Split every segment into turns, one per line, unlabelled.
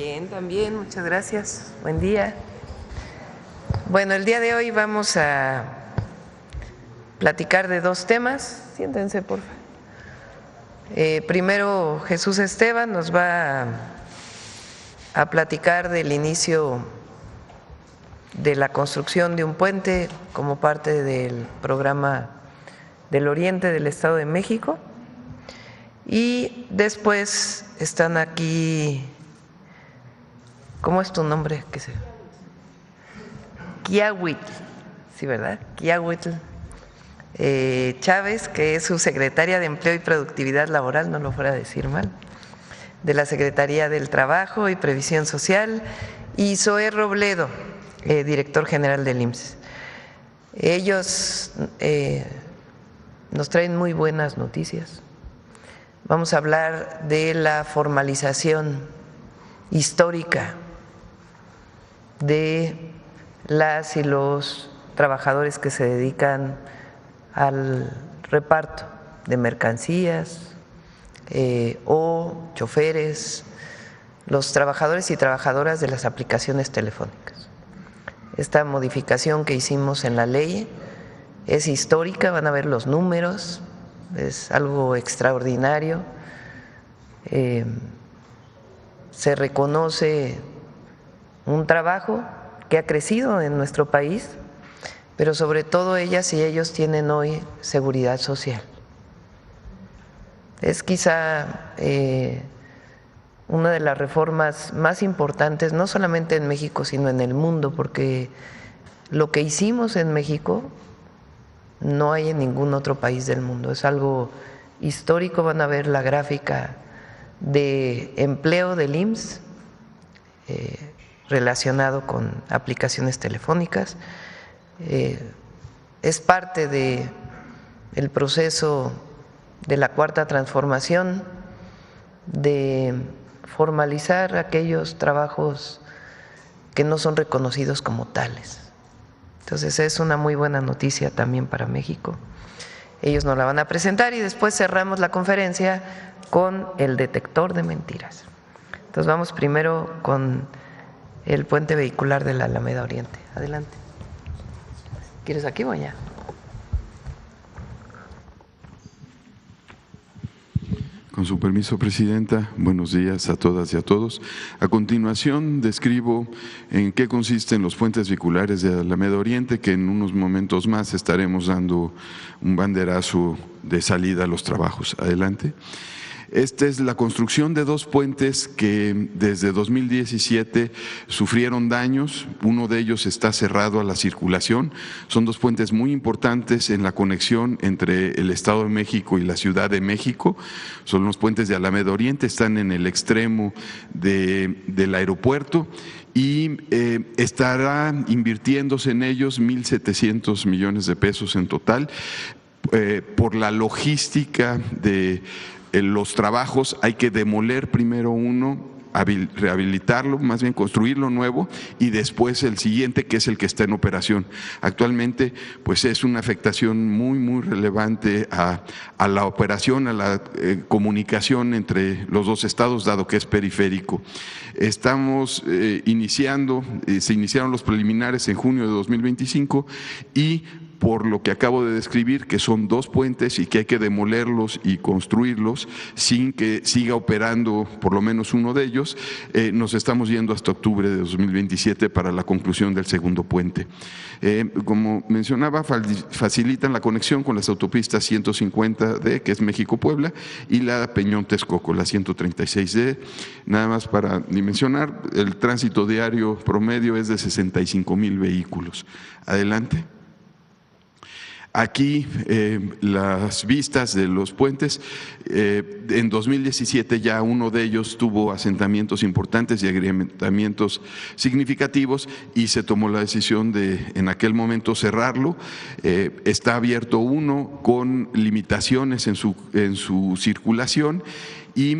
Bien, también, muchas gracias. Buen día. Bueno, el día de hoy vamos a platicar de dos temas. Siéntense, por favor. Primero, Jesús Esteban nos va a platicar del inicio de la construcción de un puente como parte del programa del Oriente del Estado de México. Y después están aquí, ¿cómo es tu nombre? Quiahuitl, sí, ¿verdad? Quiahuitl Chávez, que es su secretaria de Empleo y Productividad Laboral, no lo fuera a decir mal, de la Secretaría del Trabajo y Previsión Social, y Zoé Robledo, director general del IMSS. Ellos nos traen muy buenas noticias. Vamos a hablar de la formalización histórica de las y los trabajadores que se dedican al reparto de mercancías o choferes, los trabajadores y trabajadoras de las aplicaciones telefónicas. Esta modificación que hicimos en la ley es histórica, van a ver los números, es algo extraordinario. Se reconoce un trabajo que ha crecido en nuestro país, pero sobre todo ellas y ellos tienen hoy seguridad social. Es quizá una de las reformas más importantes, no solamente en México, sino en el mundo, porque lo que hicimos en México no hay en ningún otro país del mundo. Es algo histórico. Van a ver la gráfica de empleo del IMSS relacionado con aplicaciones telefónicas. Es parte del proceso de la cuarta transformación, de formalizar aquellos trabajos que no son reconocidos como tales. Entonces es una muy buena noticia también para México. Ellos nos la van a presentar y después cerramos la conferencia con el detector de mentiras. Entonces vamos primero con el puente vehicular de la Alameda Oriente. Adelante. ¿Quieres aquí o allá?
Con su permiso, Presidenta, buenos días a todas y a todos. A continuación, describo en qué consisten los puentes vehiculares de Alameda Oriente, que en unos momentos más estaremos dando un banderazo de salida a los trabajos. Adelante. Esta es la construcción de dos puentes que desde 2017 sufrieron daños. Uno de ellos está cerrado a la circulación. Son dos puentes muy importantes en la conexión entre el Estado de México y la Ciudad de México. Son los puentes de Alameda Oriente, están en el extremo del aeropuerto y estará invirtiéndose en ellos 1.700 millones de pesos en total. Por la logística de los trabajos hay que demoler primero uno, rehabilitarlo, más bien construirlo nuevo y después el siguiente, que es el que está en operación. Actualmente pues es una afectación muy relevante a la operación, a la comunicación entre los dos estados, dado que es periférico. Estamos se iniciaron los preliminares en junio de 2025 y por lo que acabo de describir, que son dos puentes y que hay que demolerlos y construirlos sin que siga operando por lo menos uno de ellos, nos estamos yendo hasta octubre de 2027 para la conclusión del segundo puente. Como mencionaba, facilitan la conexión con las autopistas 150D, que es México-Puebla, y la Peñón-Texcoco, la 136D. Nada más para dimensionar, el tránsito diario promedio es de 65,000 vehículos. Adelante. Aquí las vistas de los puentes. En 2017 ya uno de ellos tuvo asentamientos importantes y agrietamientos significativos y se tomó la decisión de en aquel momento cerrarlo. Está abierto uno con limitaciones en su circulación y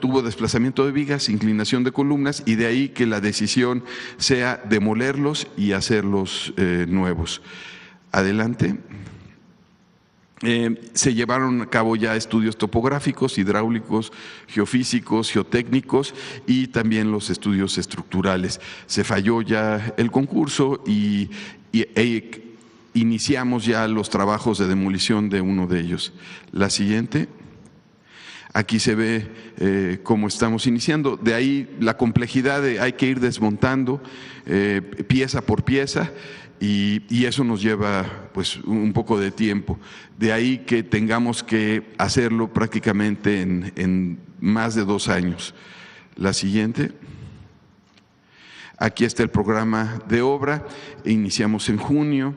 tuvo desplazamiento de vigas, inclinación de columnas, y de ahí que la decisión sea demolerlos y hacerlos nuevos. Adelante. Se llevaron a cabo ya estudios topográficos, hidráulicos, geofísicos, geotécnicos y también los estudios estructurales. Se falló ya el concurso y iniciamos ya los trabajos de demolición de uno de ellos. La siguiente. Aquí se ve cómo estamos iniciando. De ahí la complejidad de hay que ir desmontando pieza por pieza y eso nos lleva pues un poco de tiempo. De ahí que tengamos que hacerlo prácticamente en más de 2 años. La siguiente. Aquí está el programa de obra, iniciamos en junio,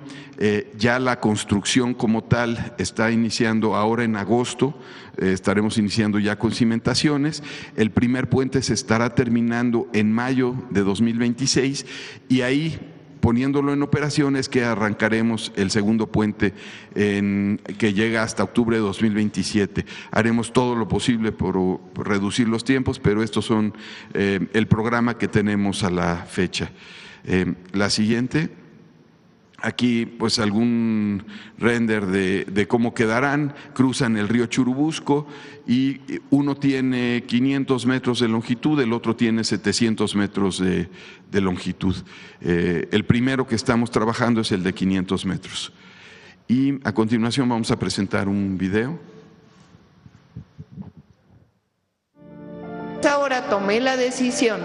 ya la construcción como tal está iniciando ahora en agosto, estaremos iniciando ya con cimentaciones, el primer puente se estará terminando en mayo de 2026 y ahí poniéndolo en operaciones que arrancaremos el segundo puente que llega hasta octubre de 2027. Haremos todo lo posible por reducir los tiempos, pero estos son el programa que tenemos a la fecha. La siguiente. Aquí pues algún render de cómo quedarán, cruzan el río Churubusco y uno tiene 500 metros de longitud, el otro tiene 700 metros de longitud. El primero que estamos trabajando es el de 500 metros. Y a continuación vamos a presentar un video.
Ahora tomé la decisión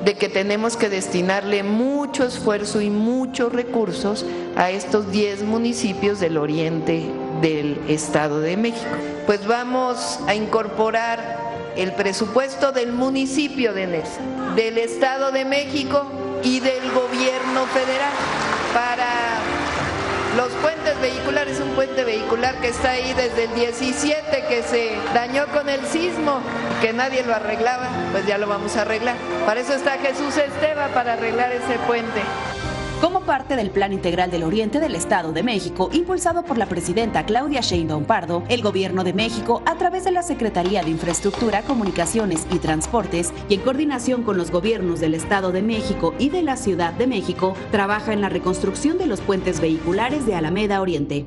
de que tenemos que destinarle mucho esfuerzo y muchos recursos a estos 10 municipios del oriente del Estado de México. Pues vamos a incorporar el presupuesto del municipio de Nesa, del Estado de México y del gobierno federal para los puentes vehiculares. Un puente vehicular que está ahí desde el 17, que se dañó con el sismo, que nadie lo arreglaba, pues ya lo vamos a arreglar. Para eso está Jesús Esteva, para arreglar ese puente.
Como parte del Plan Integral del Oriente del Estado de México, impulsado por la presidenta Claudia Sheinbaum Pardo, el Gobierno de México, a través de la Secretaría de Infraestructura, Comunicaciones y Transportes, y en coordinación con los gobiernos del Estado de México y de la Ciudad de México, trabaja en la reconstrucción de los puentes vehiculares de Alameda Oriente.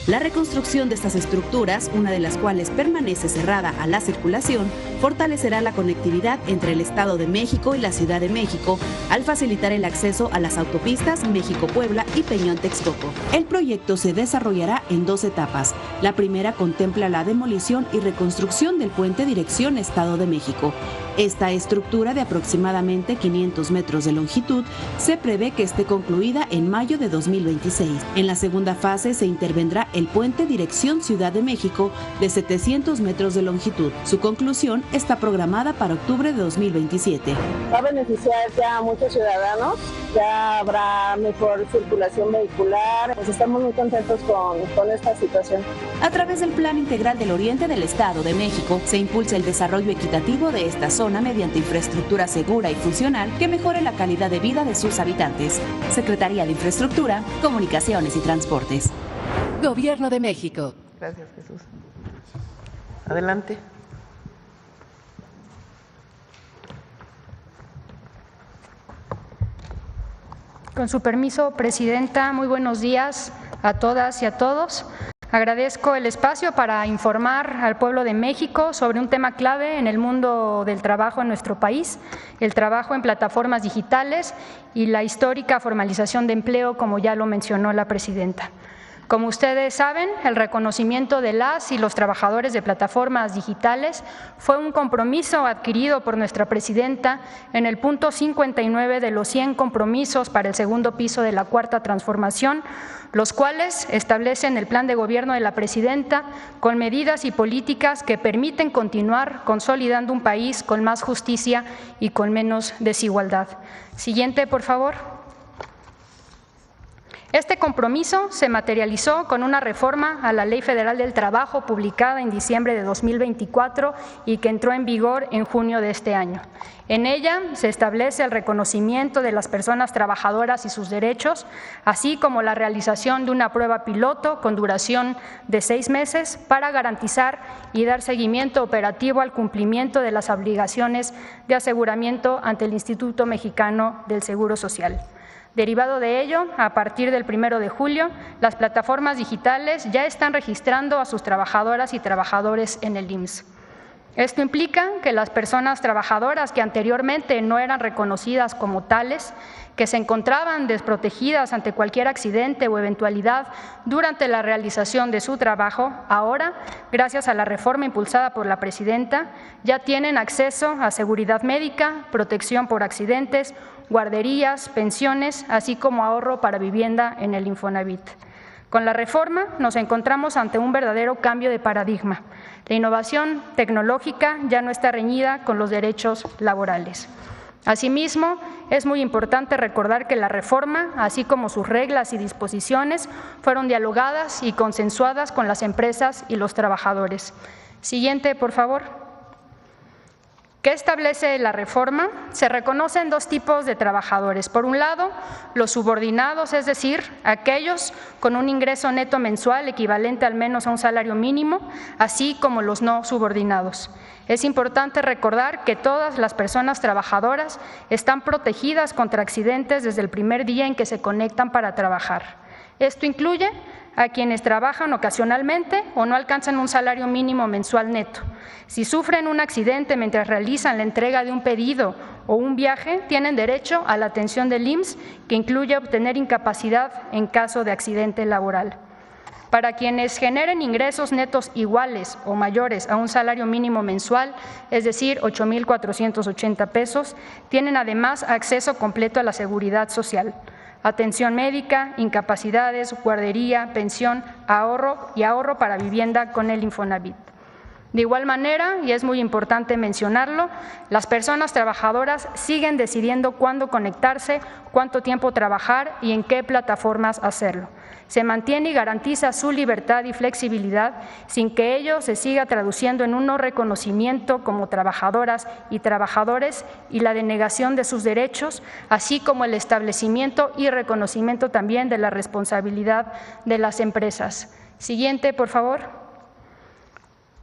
La reconstrucción de estas estructuras, una de las cuales permanece cerrada a la circulación, fortalecerá la conectividad entre el Estado de México y la Ciudad de México al facilitar el acceso a las autopistas México-Puebla y Peñón-Texcoco. El proyecto se desarrollará en 2 etapas. La primera contempla la demolición y reconstrucción del puente dirección Estado de México. Esta estructura de aproximadamente 500 metros de longitud se prevé que esté concluida en mayo de 2026. En la segunda fase se intervendrá el puente dirección Ciudad de México de 700 metros de longitud. Su conclusión está programada para octubre de 2027.
Va a beneficiar ya a muchos ciudadanos, ya habrá mejor circulación vehicular, pues estamos muy contentos con esta situación.
A través del Plan Integral del Oriente del Estado de México se impulsa el desarrollo equitativo de esta zona mediante infraestructura segura y funcional que mejore la calidad de vida de sus habitantes. Secretaría de Infraestructura, Comunicaciones y Transportes. Gobierno de México.
Gracias, Jesús. Adelante.
Con su permiso, Presidenta, muy buenos días a todas y a todos. Agradezco el espacio para informar al pueblo de México sobre un tema clave en el mundo del trabajo en nuestro país, el trabajo en plataformas digitales y la histórica formalización de empleo, como ya lo mencionó la Presidenta. Como ustedes saben, el reconocimiento de las y los trabajadores de plataformas digitales fue un compromiso adquirido por nuestra Presidenta en el punto 59 de los 100 compromisos para el segundo piso de la Cuarta Transformación, los cuales establecen el plan de gobierno de la Presidenta con medidas y políticas que permiten continuar consolidando un país con más justicia y con menos desigualdad. Siguiente, por favor. Este compromiso se materializó con una reforma a la Ley Federal del Trabajo publicada en diciembre de 2024 y que entró en vigor en junio de este año. En ella se establece el reconocimiento de las personas trabajadoras y sus derechos, así como la realización de una prueba piloto con duración de 6 meses para garantizar y dar seguimiento operativo al cumplimiento de las obligaciones de aseguramiento ante el Instituto Mexicano del Seguro Social. Derivado de ello, a partir del 1 de julio, las plataformas digitales ya están registrando a sus trabajadoras y trabajadores en el IMSS. Esto implica que las personas trabajadoras que anteriormente no eran reconocidas como tales, que se encontraban desprotegidas ante cualquier accidente o eventualidad durante la realización de su trabajo, ahora, gracias a la reforma impulsada por la presidenta, ya tienen acceso a seguridad médica, protección por accidentes, guarderías, pensiones, así como ahorro para vivienda en el Infonavit. Con la reforma nos encontramos ante un verdadero cambio de paradigma. La innovación tecnológica ya no está reñida con los derechos laborales. Asimismo, es muy importante recordar que la reforma, así como sus reglas y disposiciones, fueron dialogadas y consensuadas con las empresas y los trabajadores. Siguiente, por favor. ¿Qué establece la reforma? Se reconocen dos tipos de trabajadores. Por un lado, los subordinados, es decir, aquellos con un ingreso neto mensual equivalente al menos a un salario mínimo, así como los no subordinados. Es importante recordar que todas las personas trabajadoras están protegidas contra accidentes desde el primer día en que se conectan para trabajar. Esto incluye a quienes trabajan ocasionalmente o no alcanzan un salario mínimo mensual neto. Si sufren un accidente mientras realizan la entrega de un pedido o un viaje, tienen derecho a la atención del IMSS, que incluye obtener incapacidad en caso de accidente laboral. Para quienes generen ingresos netos iguales o mayores a un salario mínimo mensual, es decir, 8,480 pesos, tienen además acceso completo a la seguridad social, atención médica, incapacidades, guardería, pensión, ahorro para vivienda con el Infonavit. De igual manera, y es muy importante mencionarlo, las personas trabajadoras siguen decidiendo cuándo conectarse, cuánto tiempo trabajar y en qué plataformas hacerlo. Se mantiene y garantiza su libertad y flexibilidad sin que ello se siga traduciendo en un no reconocimiento como trabajadoras y trabajadores y la denegación de sus derechos, así como el establecimiento y reconocimiento también de la responsabilidad de las empresas. Siguiente, por favor.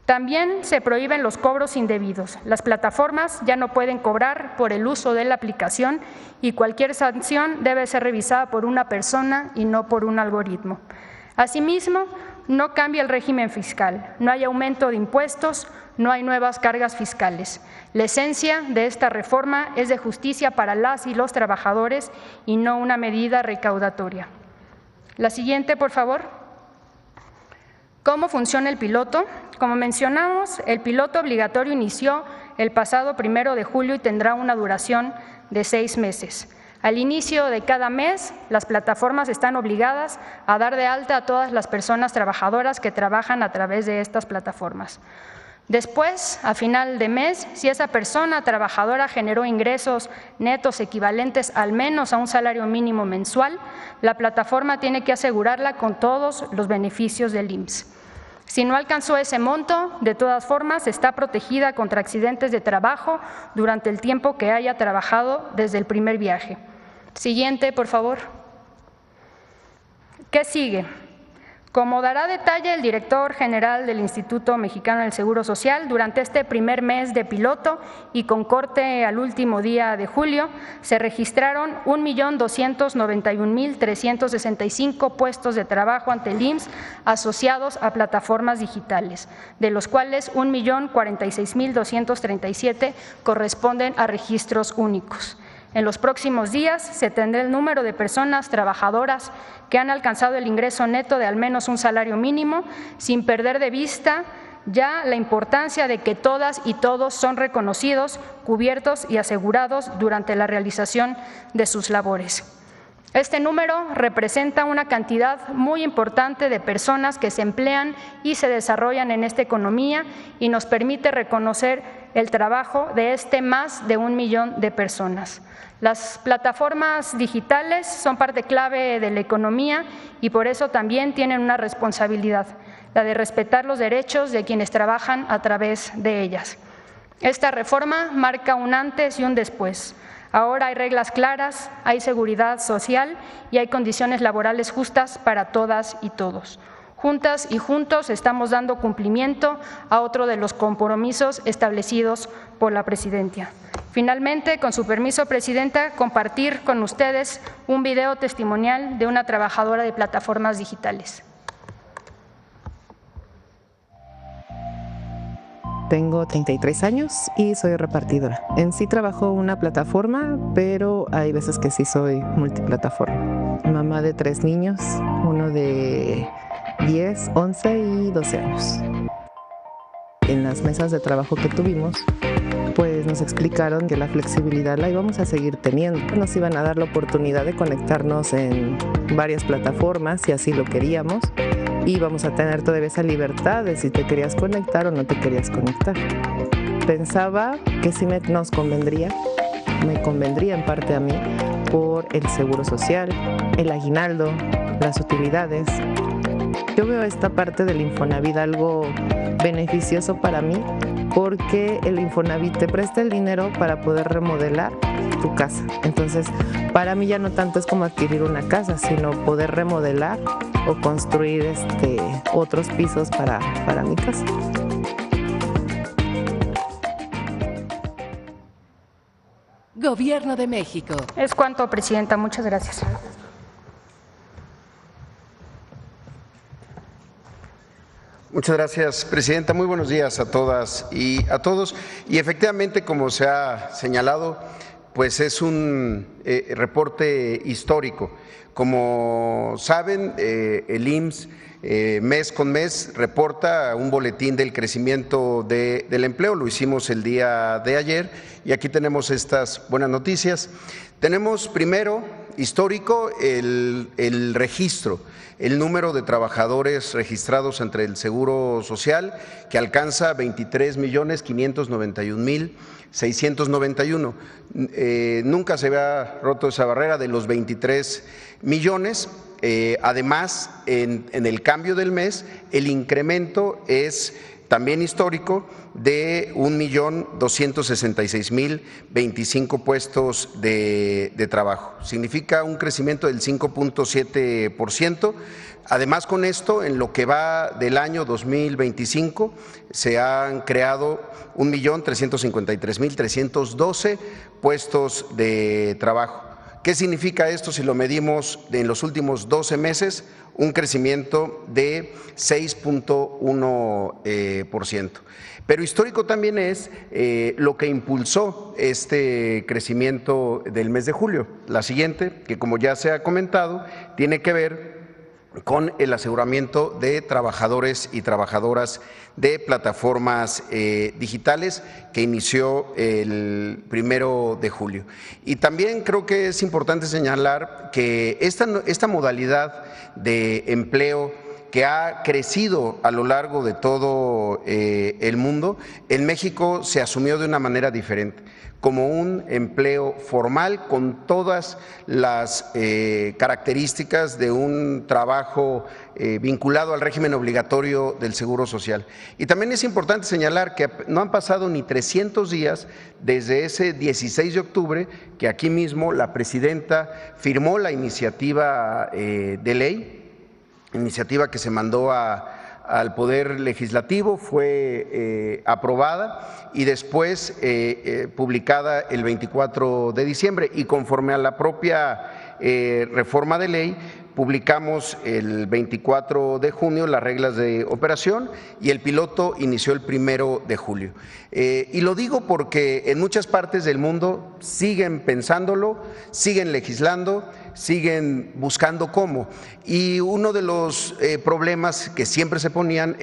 También se prohíben los cobros indebidos. Las plataformas ya no pueden cobrar por el uso de la aplicación y cualquier sanción debe ser revisada por una persona y no por un algoritmo. Asimismo, no cambia el régimen fiscal, no hay aumento de impuestos, no hay nuevas cargas fiscales. La esencia de esta reforma es de justicia para las y los trabajadores y no una medida recaudatoria. La siguiente, por favor. ¿Cómo funciona el piloto? Como mencionamos, el piloto obligatorio inició el pasado 1 de julio y tendrá una duración de 6 meses. Al inicio de cada mes, las plataformas están obligadas a dar de alta a todas las personas trabajadoras que trabajan a través de estas plataformas. Después, a final de mes, si esa persona trabajadora generó ingresos netos equivalentes al menos a un salario mínimo mensual, la plataforma tiene que asegurarla con todos los beneficios del IMSS. Si no alcanzó ese monto, de todas formas, está protegida contra accidentes de trabajo durante el tiempo que haya trabajado desde el primer viaje. Siguiente, por favor. ¿Qué sigue? Como dará detalle el director general del Instituto Mexicano del Seguro Social, durante este primer mes de piloto y con corte al último día de julio, se registraron 1,291,365 puestos de trabajo ante el IMSS asociados a plataformas digitales, de los cuales 1,046,237 corresponden a registros únicos. En los próximos días se tendrá el número de personas trabajadoras que han alcanzado el ingreso neto de al menos un salario mínimo, sin perder de vista ya la importancia de que todas y todos son reconocidos, cubiertos y asegurados durante la realización de sus labores. Este número representa una cantidad muy importante de personas que se emplean y se desarrollan en esta economía y nos permite reconocer el trabajo de más de 1 millón de personas. Las plataformas digitales son parte clave de la economía y por eso también tienen una responsabilidad, la de respetar los derechos de quienes trabajan a través de ellas. Esta reforma marca un antes y un después. Ahora hay reglas claras, hay seguridad social y hay condiciones laborales justas para todas y todos. Juntas y juntos estamos dando cumplimiento a otro de los compromisos establecidos por la Presidencia. Finalmente, con su permiso, Presidenta, compartir con ustedes un video testimonial de una trabajadora de plataformas digitales.
Tengo 33 años y soy repartidora. En sí trabajo en una plataforma, pero hay veces que sí soy multiplataforma. Mamá de 3 niños, uno de 10, 11 y 12 años. En las mesas de trabajo que tuvimos, pues nos explicaron que la flexibilidad la íbamos a seguir teniendo. Nos iban a dar la oportunidad de conectarnos en varias plataformas si así lo queríamos. Y vamos a tener todavía esa libertad de si te querías conectar o no te querías conectar. Pensaba que sí nos convendría, me convendría en parte a mí, por el seguro social, el aguinaldo, las utilidades. Yo veo esta parte del Infonavit algo beneficioso para mí, porque el Infonavit te presta el dinero para poder remodelar tu casa. Entonces, para mí ya no tanto es como adquirir una casa, sino poder remodelar o construir otros pisos para mi casa.
Gobierno de México.
Es cuanto, Presidenta. Muchas gracias.
Muchas gracias, Presidenta. Muy buenos días a todas y a todos. Y efectivamente, como se ha señalado, pues es un reporte histórico. Como saben, el IMSS mes con mes reporta un boletín del crecimiento del empleo. Lo hicimos el día de ayer y aquí tenemos estas buenas noticias. Tenemos primero, histórico, el registro, el número de trabajadores registrados ante el Seguro Social, que alcanza 23.591.691. Nunca se había roto esa barrera de los 23 millones. Además, en el cambio del mes, el incremento es también histórico de 1.266.025 puestos de trabajo. Significa un crecimiento del 5.7%. Además, con esto, en lo que va del año 2025, se han creado 1.353.312 puestos de trabajo. ¿Qué significa esto si lo medimos en los últimos 12 meses? Un crecimiento de 6.1%. Pero histórico también es lo que impulsó este crecimiento del mes de julio. La siguiente, que como ya se ha comentado, tiene que ver con el aseguramiento de trabajadores y trabajadoras de plataformas digitales que inició el 1 de julio. Y también creo que es importante señalar que esta modalidad de empleo que ha crecido a lo largo de todo el mundo, en México se asumió de una manera diferente, como un empleo formal con todas las características de un trabajo vinculado al régimen obligatorio del Seguro Social. Y también es importante señalar que no han pasado ni 300 días desde ese 16 de octubre que aquí mismo la Presidenta firmó la iniciativa de ley, iniciativa que se mandó al Poder Legislativo, fue aprobada y después publicada el 24 de diciembre y conforme a la propia reforma de ley, publicamos el 24 de junio las reglas de operación y el piloto inició el 1 de julio. Y lo digo porque en muchas partes del mundo siguen pensándolo, siguen legislando, siguen buscando cómo. Y uno de los problemas que siempre se ponían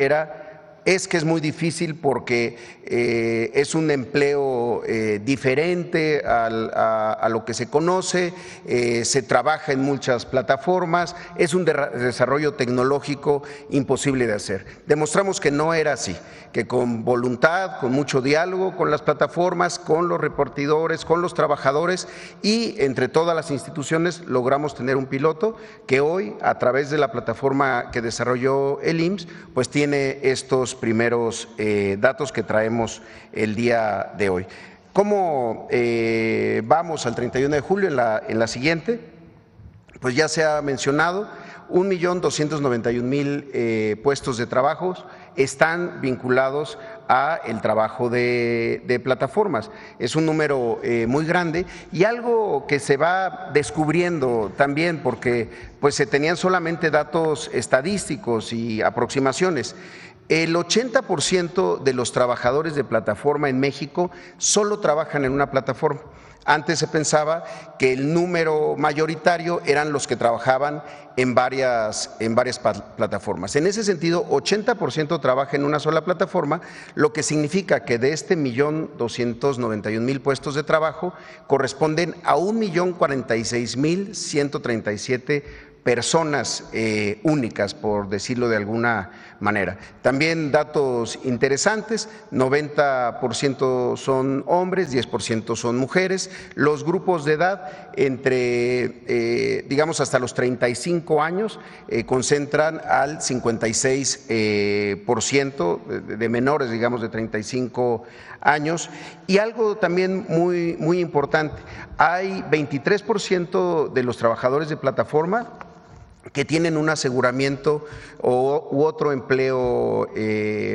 es que es muy difícil porque es un empleo diferente a lo que se conoce, se trabaja en muchas plataformas, es un desarrollo tecnológico imposible de hacer. Demostramos que no era así, que con voluntad, con mucho diálogo con las plataformas, con los repartidores, con los trabajadores y entre todas las instituciones logramos tener un piloto que hoy, a través de la plataforma que desarrolló el IMSS, pues tiene estos primeros datos que traemos el día de hoy. ¿Cómo vamos al 31 de julio en la siguiente? Pues ya se ha mencionado 1.291.000 puestos de trabajo están vinculados a el trabajo de plataformas. Es un número muy grande y algo que se va descubriendo también, porque pues se tenían solamente datos estadísticos y aproximaciones. El 80% de los trabajadores de plataforma en México solo trabajan en una plataforma. Antes se pensaba que el número mayoritario eran los que trabajaban en varias plataformas. En ese sentido, 80% trabaja en una sola plataforma, lo que significa que de este 1.291.000 puestos de trabajo corresponden a 1.046.137 personas únicas, por decirlo de alguna manera. También datos interesantes: 90% son hombres, 10% son mujeres. Los grupos de edad entre, digamos, hasta los 35 años concentran al 56% de menores, digamos, de 35 años. Y algo también muy importante: hay 23% de los trabajadores de plataforma que tienen un aseguramiento u otro empleo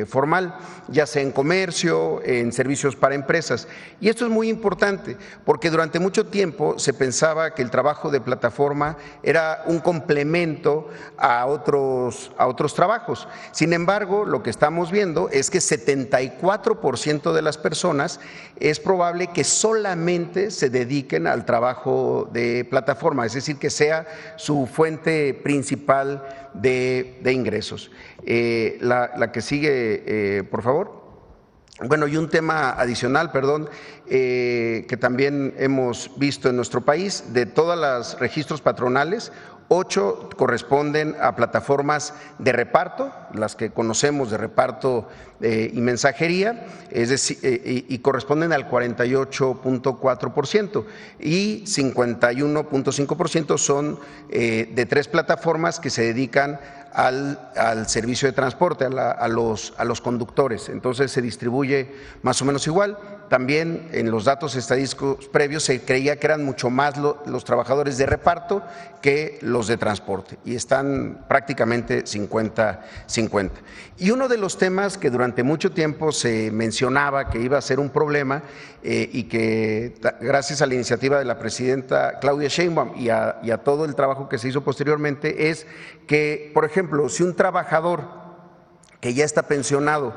formal, ya sea en comercio, en servicios para empresas. Y esto es muy importante porque durante mucho tiempo se pensaba que el trabajo de plataforma era un complemento a otros trabajos. Sin embargo, lo que estamos viendo es que 74% de las personas es probable que solamente se dediquen al trabajo de plataforma, es decir, que sea su fuente principal de ingresos. La que sigue, por favor. Bueno, y un tema adicional, que también hemos visto en nuestro país: de todos los registros patronales, 8 corresponden a plataformas de reparto, las que conocemos de reparto y mensajería, es decir, y corresponden al 48.4%, y 51.5% son de 3 plataformas que se dedican al servicio de transporte, a los conductores. Entonces se distribuye más o menos igual. También en los datos estadísticos previos se creía que eran mucho más los trabajadores de reparto que los de transporte, y están prácticamente 50-50. Y uno de los temas que durante mucho tiempo se mencionaba que iba a ser un problema, y que gracias a la iniciativa de la presidenta Claudia Sheinbaum y a todo el trabajo que se hizo posteriormente, es que, por ejemplo, si un trabajador que ya está pensionado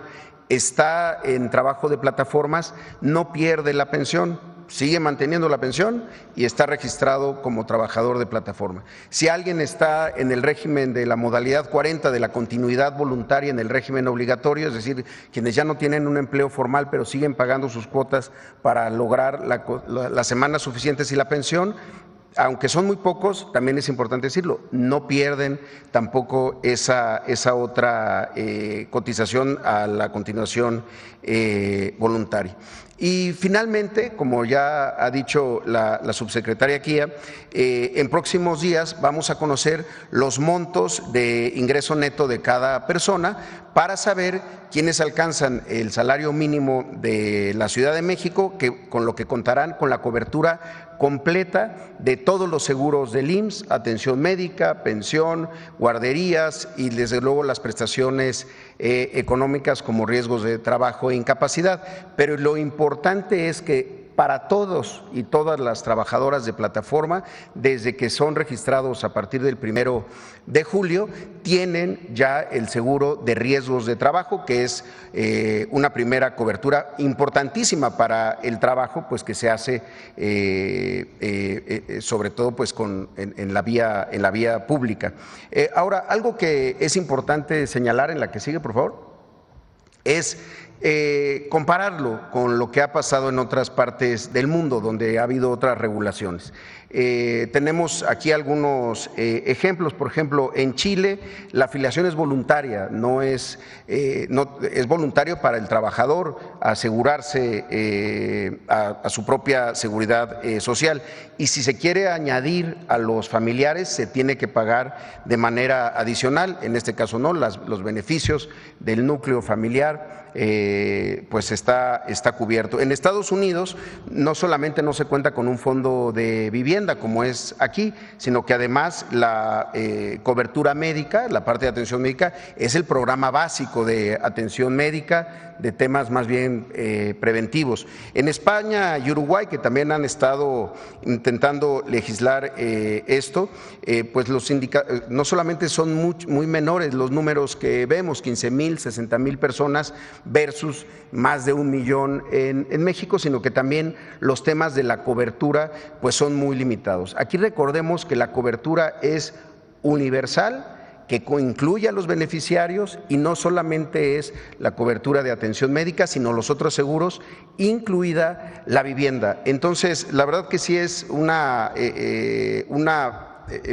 está en trabajo de plataformas, no pierde la pensión, sigue manteniendo la pensión y está registrado como trabajador de plataforma. Si alguien está en el régimen de la modalidad 40 de la continuidad voluntaria en el régimen obligatorio, es decir, quienes ya no tienen un empleo formal pero siguen pagando sus cuotas para lograr las semanas suficientes y la pensión, aunque son muy pocos, también es importante decirlo, no pierden tampoco esa otra cotización a la continuación voluntaria. Y finalmente, como ya ha dicho la subsecretaria Kia, en próximos días vamos a conocer los montos de ingreso neto de cada persona para saber quiénes alcanzan el salario mínimo de la Ciudad de México, con lo que contarán con la cobertura completa de todos los seguros del IMSS, atención médica, pensión, guarderías y desde luego las prestaciones económicas como riesgos de trabajo e incapacidad. Pero lo importante es que para todos y todas las trabajadoras de plataforma, desde que son registrados a partir del 1 de julio, tienen ya el seguro de riesgos de trabajo, que es una primera cobertura importantísima para el trabajo, pues que se hace sobre todo pues en la vía pública. Ahora, algo que es importante señalar, en la que sigue, por favor, es compararlo con lo que ha pasado en otras partes del mundo donde ha habido otras regulaciones. Tenemos aquí algunos ejemplos. Por ejemplo, en Chile la afiliación es voluntaria, es voluntario para el trabajador asegurarse a su propia seguridad social, y si se quiere añadir a los familiares se tiene que pagar de manera adicional, en este caso no, los beneficios del núcleo familiar pues está cubierto. En Estados Unidos no solamente no se cuenta con un fondo de vivienda como es aquí, sino que además la cobertura médica, la parte de atención médica, es el programa básico de atención médica de temas más bien preventivos. En España y Uruguay, que también han estado intentando legislar esto, pues no solamente son muy menores los números que vemos, 15,000, 60,000 personas versus más de 1 millón en México, sino que también los temas de la cobertura pues son muy limitados. Aquí recordemos que la cobertura es universal, que incluye a los beneficiarios y no solamente es la cobertura de atención médica, sino los otros seguros, incluida la vivienda. Entonces, la verdad que sí es una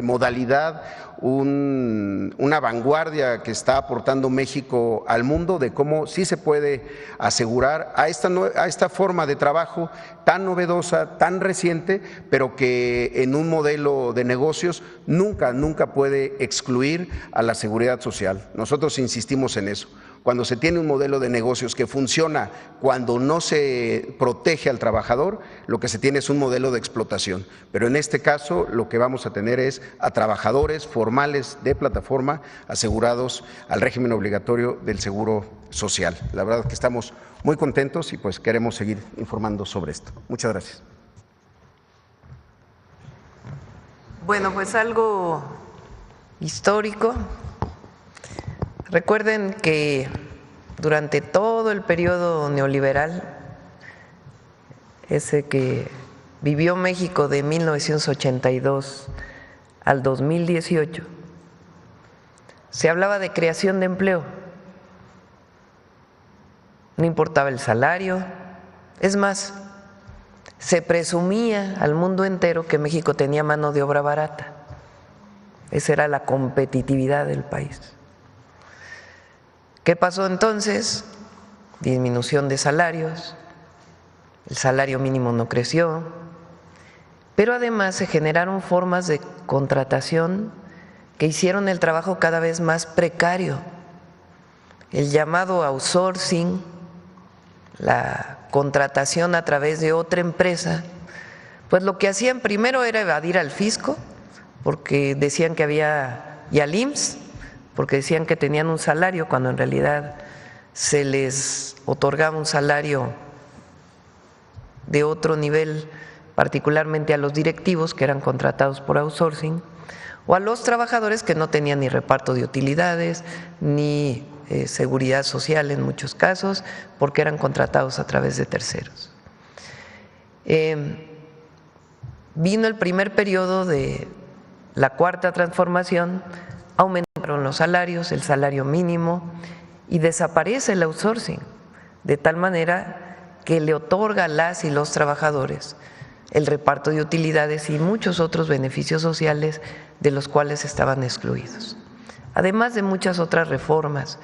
modalidad, una vanguardia que está aportando México al mundo de cómo sí se puede asegurar a esta forma de trabajo tan novedosa, tan reciente, pero que en un modelo de negocios nunca puede excluir a la seguridad social. Nosotros insistimos en eso. Cuando se tiene un modelo de negocios que funciona, cuando no se protege al trabajador, lo que se tiene es un modelo de explotación. Pero en este caso lo que vamos a tener es a trabajadores formales de plataforma asegurados al régimen obligatorio del seguro social. La verdad es que estamos muy contentos y pues queremos seguir informando sobre esto. Muchas gracias.
Bueno, pues algo histórico. Recuerden que durante todo el periodo neoliberal, ese que vivió México de 1982 al 2018, se hablaba de creación de empleo. No importaba el salario, es más, se presumía al mundo entero que México tenía mano de obra barata. Esa era la competitividad del país. ¿Qué pasó entonces? Disminución de salarios, el salario mínimo no creció, pero además se generaron formas de contratación que hicieron el trabajo cada vez más precario. El llamado outsourcing, la contratación a través de otra empresa, pues lo que hacían primero era evadir al fisco, porque decían que había, y al IMSS, porque decían que tenían un salario cuando en realidad se les otorgaba un salario de otro nivel, particularmente a los directivos que eran contratados por outsourcing, o a los trabajadores que no tenían ni reparto de utilidades, ni seguridad social en muchos casos, porque eran contratados a través de terceros. Vino el primer periodo de la Cuarta Transformación, aumentaron los salarios, el salario mínimo, y desaparece el outsourcing, de tal manera que le otorga a las y los trabajadores el reparto de utilidades y muchos otros beneficios sociales de los cuales estaban excluidos. Además de muchas otras reformas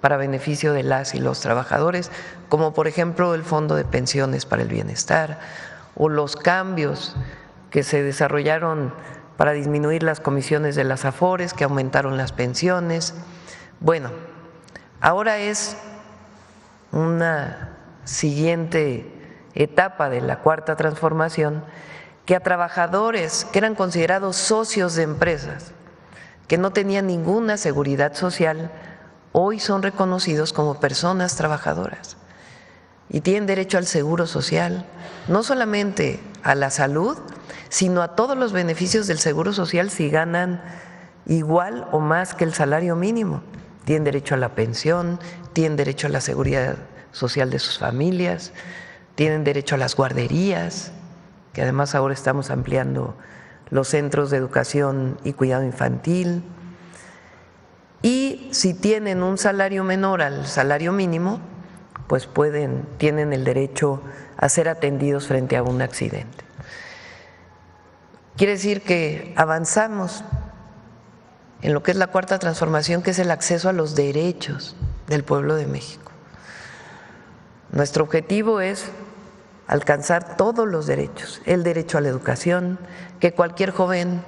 para beneficio de las y los trabajadores, como por ejemplo el Fondo de Pensiones para el Bienestar o los cambios que se desarrollaron para disminuir las comisiones de las AFORES, que aumentaron las pensiones. Bueno, ahora es una siguiente etapa de la Cuarta Transformación, que a trabajadores que eran considerados socios de empresas, que no tenían ninguna seguridad social, hoy son reconocidos como personas trabajadoras y tienen derecho al seguro social, no solamente a la salud, sino a todos los beneficios del seguro social si ganan igual o más que el salario mínimo. Tienen derecho a la pensión, tienen derecho a la seguridad social de sus familias, tienen derecho a las guarderías, que además ahora estamos ampliando los centros de educación y cuidado infantil. Y si tienen un salario menor al salario mínimo, pues tienen el derecho a ser atendidos frente a un accidente. Quiere decir que avanzamos en lo que es la Cuarta Transformación, que es el acceso a los derechos del pueblo de México. Nuestro objetivo es alcanzar todos los derechos, el derecho a la educación, que cualquier joven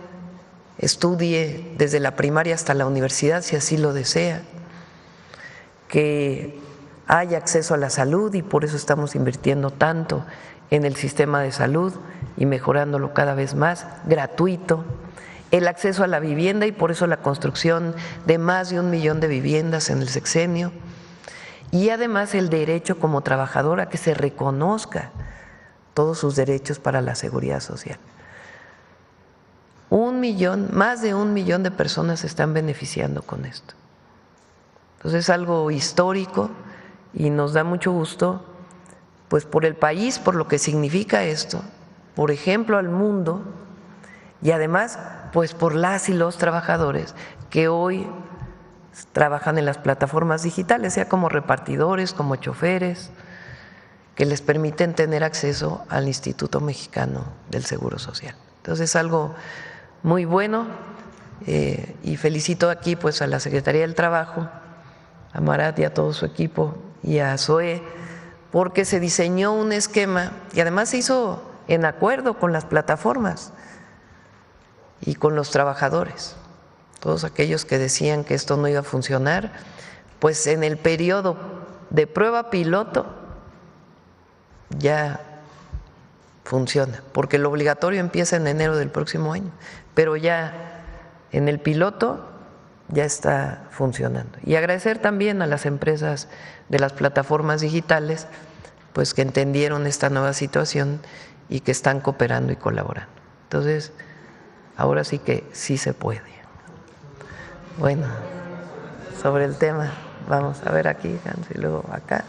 estudie desde la primaria hasta la universidad si así lo desea, que haya acceso a la salud y por eso estamos invirtiendo tanto en el sistema de salud y mejorándolo cada vez más, gratuito, el acceso a la vivienda y por eso la construcción de más de 1 millón de viviendas en el sexenio, y además el derecho como trabajadora que se reconozca todos sus derechos para la seguridad social. 1 millón, más de 1 millón de personas se están beneficiando con esto. Entonces es algo histórico y nos da mucho gusto, pues por el país, por lo que significa esto, por ejemplo al mundo, y además pues por las y los trabajadores que hoy trabajan en las plataformas digitales, sea como repartidores, como choferes, que les permiten tener acceso al Instituto Mexicano del Seguro Social. Entonces es algo muy bueno y felicito aquí pues a la Secretaría del Trabajo, a Marat y a todo su equipo y a Zoe, porque se diseñó un esquema y además se hizo en acuerdo con las plataformas y con los trabajadores. Todos aquellos que decían que esto no iba a funcionar, pues en el periodo de prueba piloto ya funciona, porque lo obligatorio empieza en enero del próximo año, pero ya en el piloto ya está funcionando. Y agradecer también a las empresas de las plataformas digitales, pues que entendieron esta nueva situación y que están cooperando y colaborando. Entonces, ahora sí que sí se puede. Bueno, sobre el tema, vamos a ver aquí, y luego acá.